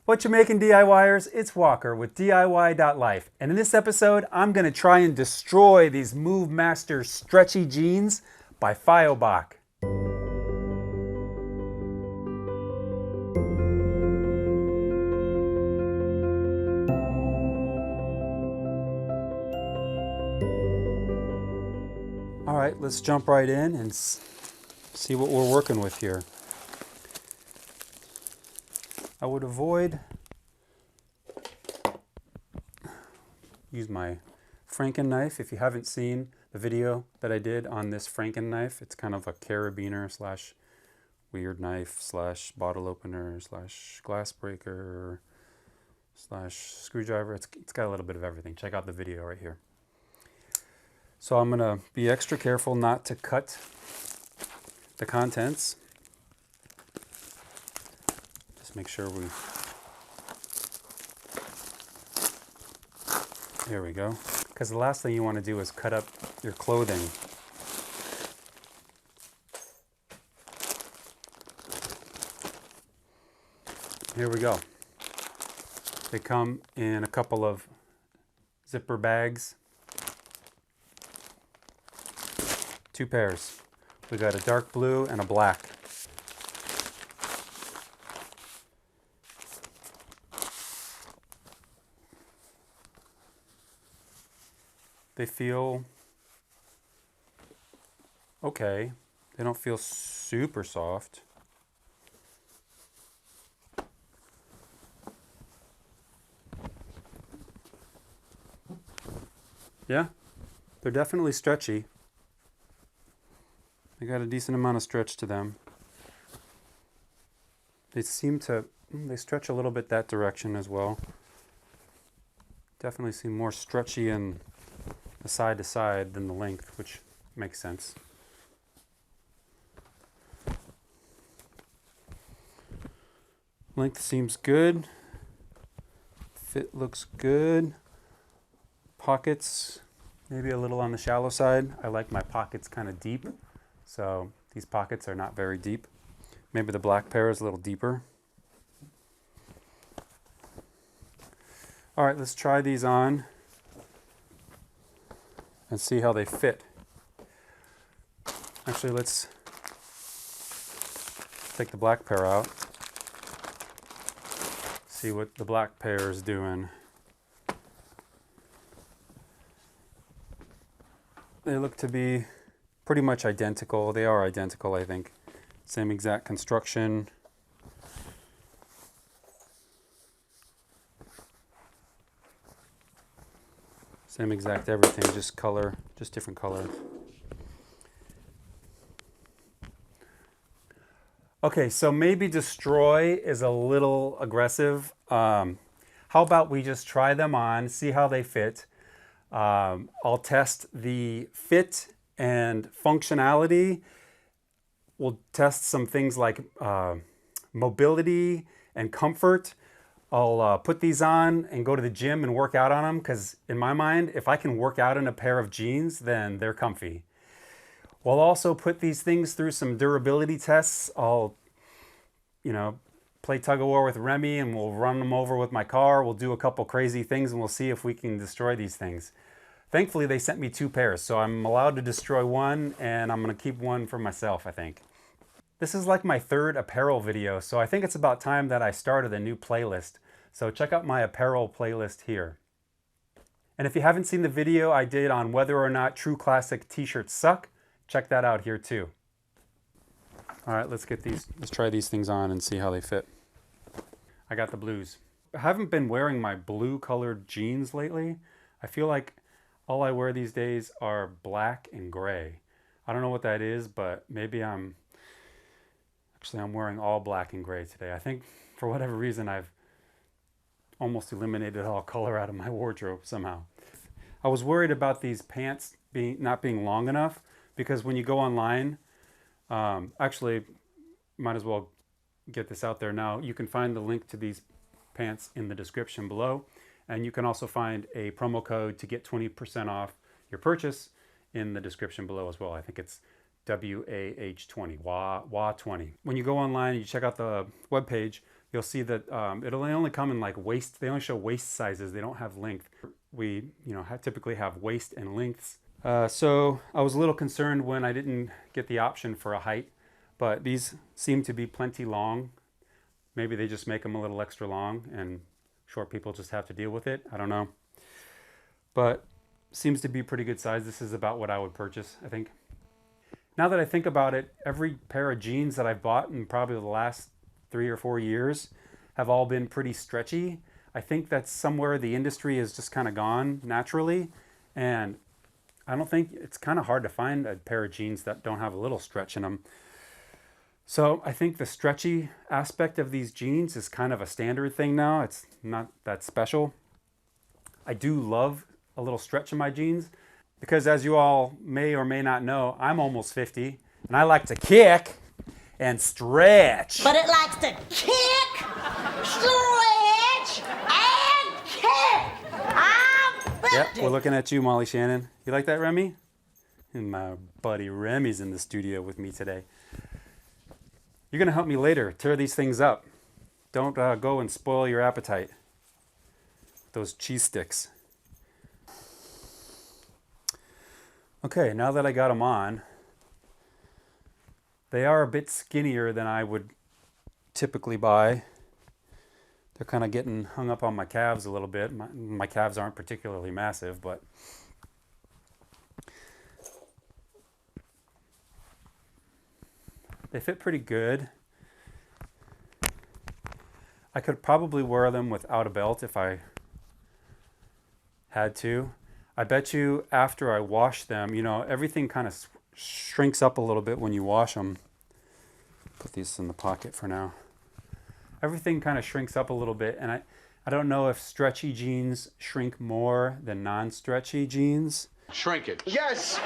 What you making, DIYers? It's Walker with DIWHY.LIFE, and in this episode, I'm going to try and destroy these MoveMaster stretchy jeans by Fioboc. All right, let's jump right in and see what we're working with here. I would use my Franken knife. If you haven't seen the video that I did on this Franken knife, it's kind of a carabiner slash weird knife slash bottle opener slash glass breaker slash screwdriver. It's got a little bit of everything. Check out the video right here. So I'm gonna be extra careful not to cut the contents. Just make sure there we go. Because the last thing you want to do is cut up your clothing. Here we go. They come in a couple of zipper bags. 2 pairs. We got a dark blue and a black. They feel okay. They don't feel super soft. Yeah, they're definitely stretchy. They got a decent amount of stretch to them. They stretch a little bit that direction as well. Definitely seem more stretchy in the side to side than the length, which makes sense. Length seems good. Fit looks good. Pockets, maybe a little on the shallow side. I like my pockets kind of deep, so these pockets are not very deep. Maybe the black pair is a little deeper. All right, let's try these on and see how they fit. Actually, let's take the black pair out. See what the black pair is doing. They look to be pretty much identical. They are identical, I think. Same exact construction. Same exact everything, just color, just different color. Okay, so maybe destroy is a little aggressive. How about we just try them on, see how they fit. I'll test the fit and functionality. We'll test some things like mobility and comfort. I'll put these on and go to the gym and work out on them, because in my mind, if I can work out in a pair of jeans, then they're comfy. We'll also put these things through some durability tests. I'll, play tug-of-war with Remi and we'll run them over with my car. We'll do a couple crazy things and we'll see if we can destroy these things. Thankfully, they sent me 2 pairs, so I'm allowed to destroy one, and I'm gonna keep one for myself, I think. This is like my 3rd apparel video, so I think it's about time that I started a new playlist. So check out my apparel playlist here. And if you haven't seen the video I did on whether or not true classic t-shirts suck, check that out here too. All right, let's try these things on and see how they fit. I got the blues. I haven't been wearing my blue colored jeans lately. I feel like all I wear these days are black and gray. I don't know what that is, but maybe I'm wearing all black and gray today. I think for whatever reason, I've almost eliminated all color out of my wardrobe somehow. I was worried about these pants not being long enough, because when you go online, actually, might as well get this out there now. You can find the link to these pants in the description below. And you can also find a promo code to get 20% off your purchase in the description below as well. I think it's WAH20, WAH20. When you go online and you check out the webpage, you'll see that it'll only come in like waist. They only show waist sizes. They don't have length. We, typically have waist and lengths. So I was a little concerned when I didn't get the option for a height, but these seem to be plenty long. Maybe they just make them a little extra long and short people just have to deal with it. I don't know. But seems to be pretty good size. This is about what I would purchase, I think. Now that I think about it, every pair of jeans that I've bought in probably the last 3 or 4 years have all been pretty stretchy. I think that's somewhere the industry has just kind of gone naturally. And I don't think, it's kind of hard to find a pair of jeans that don't have a little stretch in them. So I think the stretchy aspect of these jeans is kind of a standard thing now. It's not that special. I do love a little stretch in my jeans because, as you all may or may not know, I'm almost 50 and I like to kick and stretch. But it likes to kick, stretch, and kick. I'm 50. Yep, we're looking at you, Molly Shannon. You like that, Remi? And my buddy Remi's in the studio with me today. You're going to help me later tear these things up. Don't go and spoil your appetite. Those cheese sticks. Okay, now that I got them on, they are a bit skinnier than I would typically buy. They're kind of getting hung up on my calves a little bit. My calves aren't particularly massive, but they fit pretty good. I could probably wear them without a belt if I had to. I bet you after I wash them, everything kind of shrinks up a little bit when you wash them. Put these in the pocket for now. Everything kind of shrinks up a little bit, and I don't know if stretchy jeans shrink more than non-stretchy jeans. Shrinkage. Yes!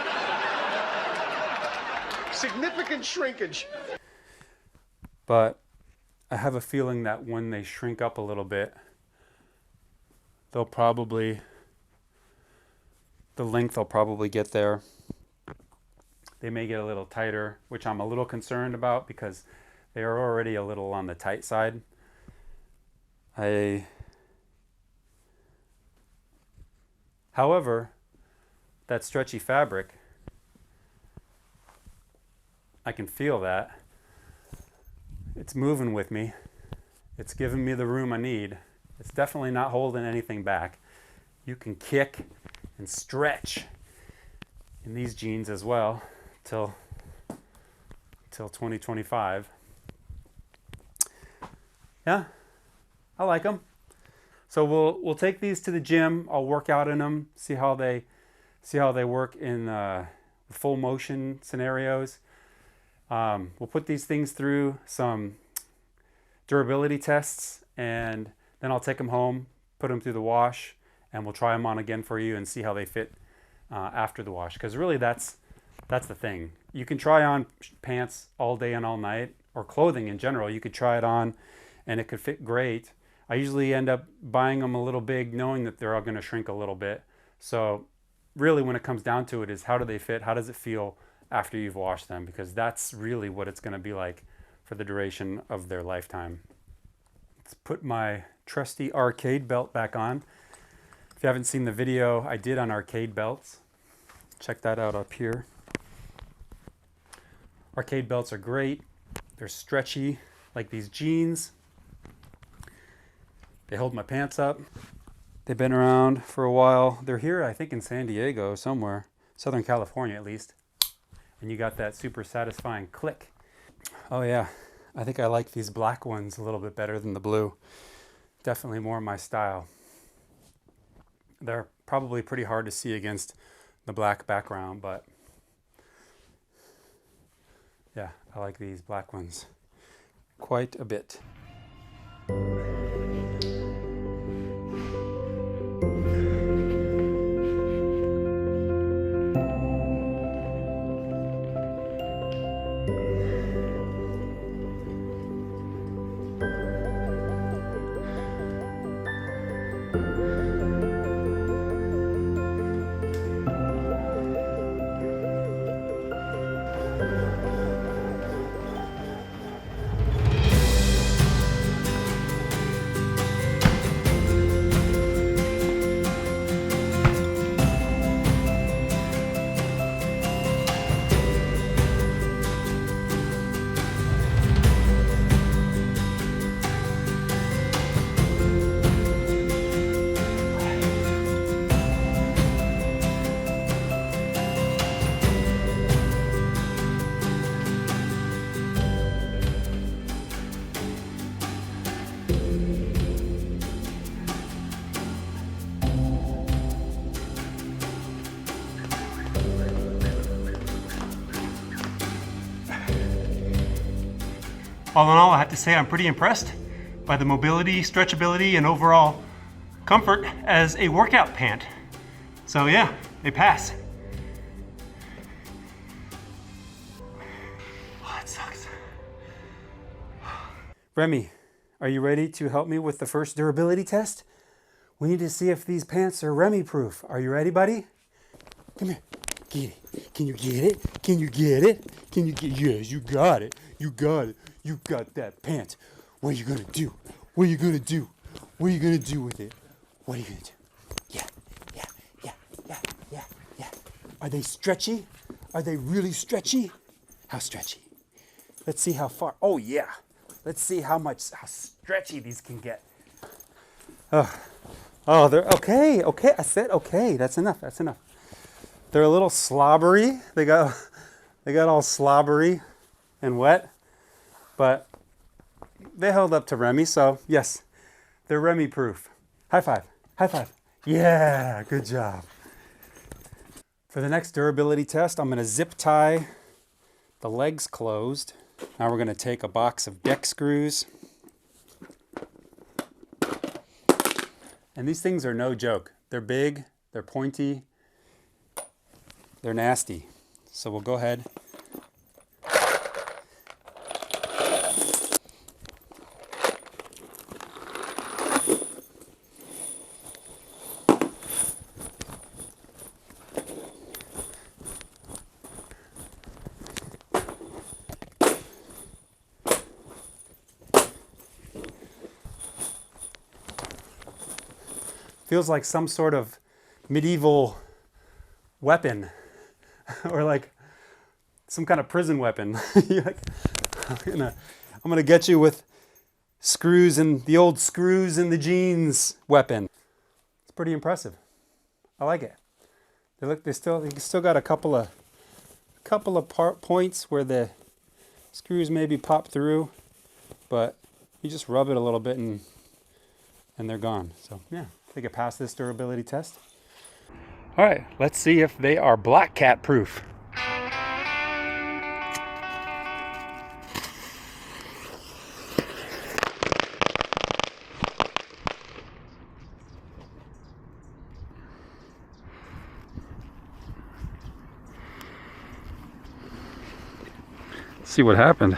Significant shrinkage. But I have a feeling that when they shrink up a little bit, the length will probably get there. They may get a little tighter, which I'm a little concerned about because they are already a little on the tight side. However, that stretchy fabric, I can feel that. It's moving with me. It's giving me the room I need. It's definitely not holding anything back. You can kick and stretch in these jeans as well till 2025. Yeah, I like them. So we'll take these to the gym. I'll work out in them, see how they work in full motion scenarios. We'll put these things through some durability tests, and then I'll take them home, put them through the wash, and we'll try them on again for you and see how they fit after the wash. Because really, that's the thing. You can try on pants all day and all night, or clothing in general. You could try it on, and it could fit great. I usually end up buying them a little big, knowing that they're all going to shrink a little bit. So really, when it comes down to it, is how do they fit? How does it feel after you've washed them? Because that's really what it's going to be like for the duration of their lifetime. Let's put my trusty arcade belt back on. If you haven't seen the video I did on arcade belts, check that out up here. Arcade belts are great. They're stretchy, like these jeans. They hold my pants up. They've been around for a while. They're here, I think, in San Diego somewhere, Southern California at least. And you got that super satisfying click. Oh yeah, I think I like these black ones a little bit better than the blue. Definitely more my style. They're probably pretty hard to see against the black background, but yeah, I like these black ones quite a bit. All in all, I have to say I'm pretty impressed by the mobility, stretchability, and overall comfort as a workout pant. So yeah, they pass. Oh, it sucks. Remi, are you ready to help me with the first durability test? We need to see if these pants are Remi proof. Are you ready, buddy? Come here. Get it. Can you get it? Can you get it? Can you get it? Yes, you got it. You got it. You got that pant. What are you gonna do? What are you gonna do? What are you gonna do with it? What are you gonna do? Yeah, yeah, yeah, yeah, yeah, yeah. Are they stretchy? Are they really stretchy? How stretchy? Let's see how far. Oh yeah. Let's see how stretchy these can get. Oh, they're okay. Okay, I said okay. That's enough. That's enough. They're a little slobbery. They got all slobbery and wet, but they held up to Remi. So yes, they're Remi proof. High five. High five. Yeah, good job. For the next durability test, I'm going to zip tie the legs closed. Now we're going to take a box of deck screws. And these things are no joke. They're big, they're pointy, they're nasty. So we'll go ahead. Feels like some sort of medieval weapon or like some kind of prison weapon. Like, I'm gonna get you with screws and the old screws in the jeans weapon. It's pretty impressive. I like it. They still got a couple of points where the screws maybe pop through, but you just rub it a little bit and they're gone. So yeah. They could pass this durability test. All right, let's see if they are black cat proof. Let's see what happened.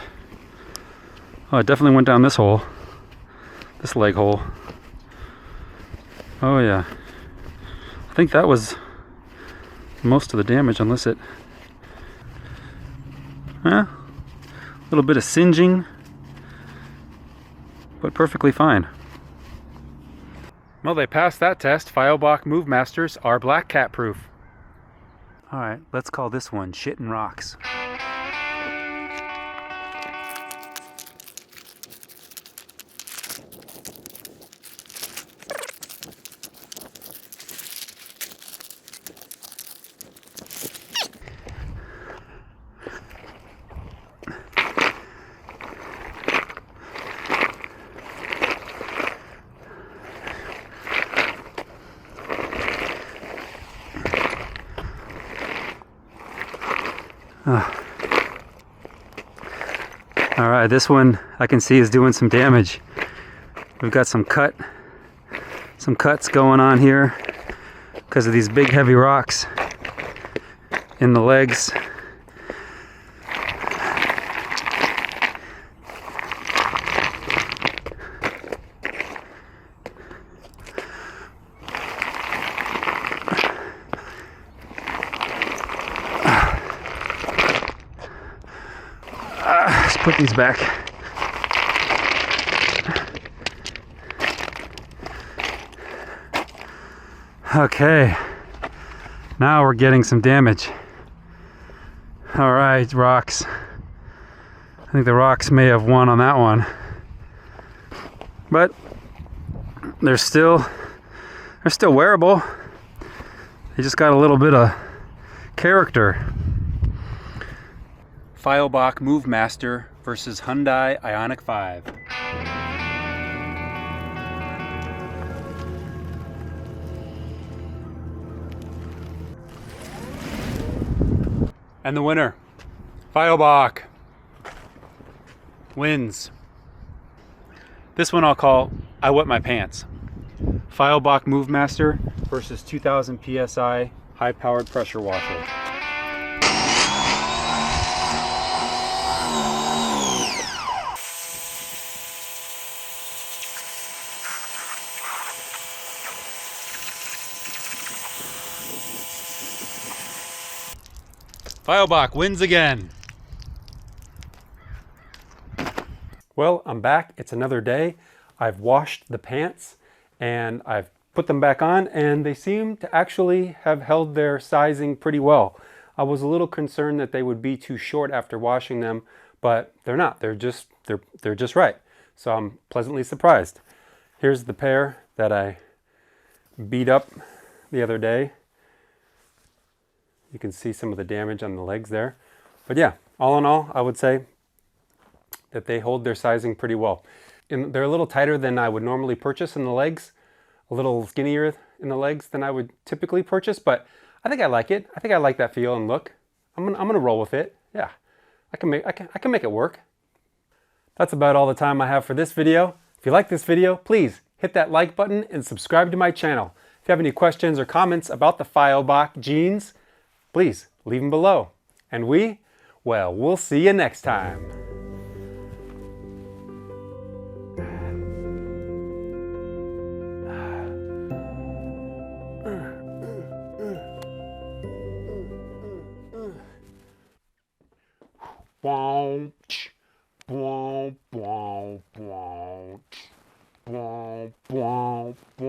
Oh, it definitely went down this hole, this leg hole. Oh yeah, I think that was most of the damage, unless it, a little bit of singeing, but perfectly fine. Well, they passed that test. Fioboc MoveMasters are black cat proof. All right, let's call this one Shit and Rocks. All right, this one I can see is doing some damage. We've got some cuts going on here because of these big heavy rocks in the legs. Let's put these back. Okay, now we're getting some damage. All right, rocks. I think the rocks may have won on that one, but they're still wearable. They just got a little bit of character. Fioboc MoveMaster versus Hyundai Ioniq 5. And the winner, Fioboc. wins. This one I'll call I Wet My Pants. Fioboc MoveMaster versus 2000 PSI high-powered pressure washer. Fioboc wins again. Well, I'm back. It's another day. I've washed the pants and I've put them back on, and they seem to actually have held their sizing pretty well. I was a little concerned that they would be too short after washing them, but they're not. They're just right. So I'm pleasantly surprised. Here's the pair that I beat up the other day. You can see some of the damage on the legs there. But yeah, all in all, I would say that they hold their sizing pretty well. And they're a little tighter than I would normally purchase in the legs, a little skinnier in the legs than I would typically purchase, but I think I like it. I think I like that feel and look. I'm gonna roll with it. Yeah, I can make it work. That's about all the time I have for this video. If you like this video, please hit that like button and subscribe to my channel. If you have any questions or comments about the Fioboc jeans, please leave them below. And we'll see you next time. Boom, boom, boom, boom, boom, boom, boom.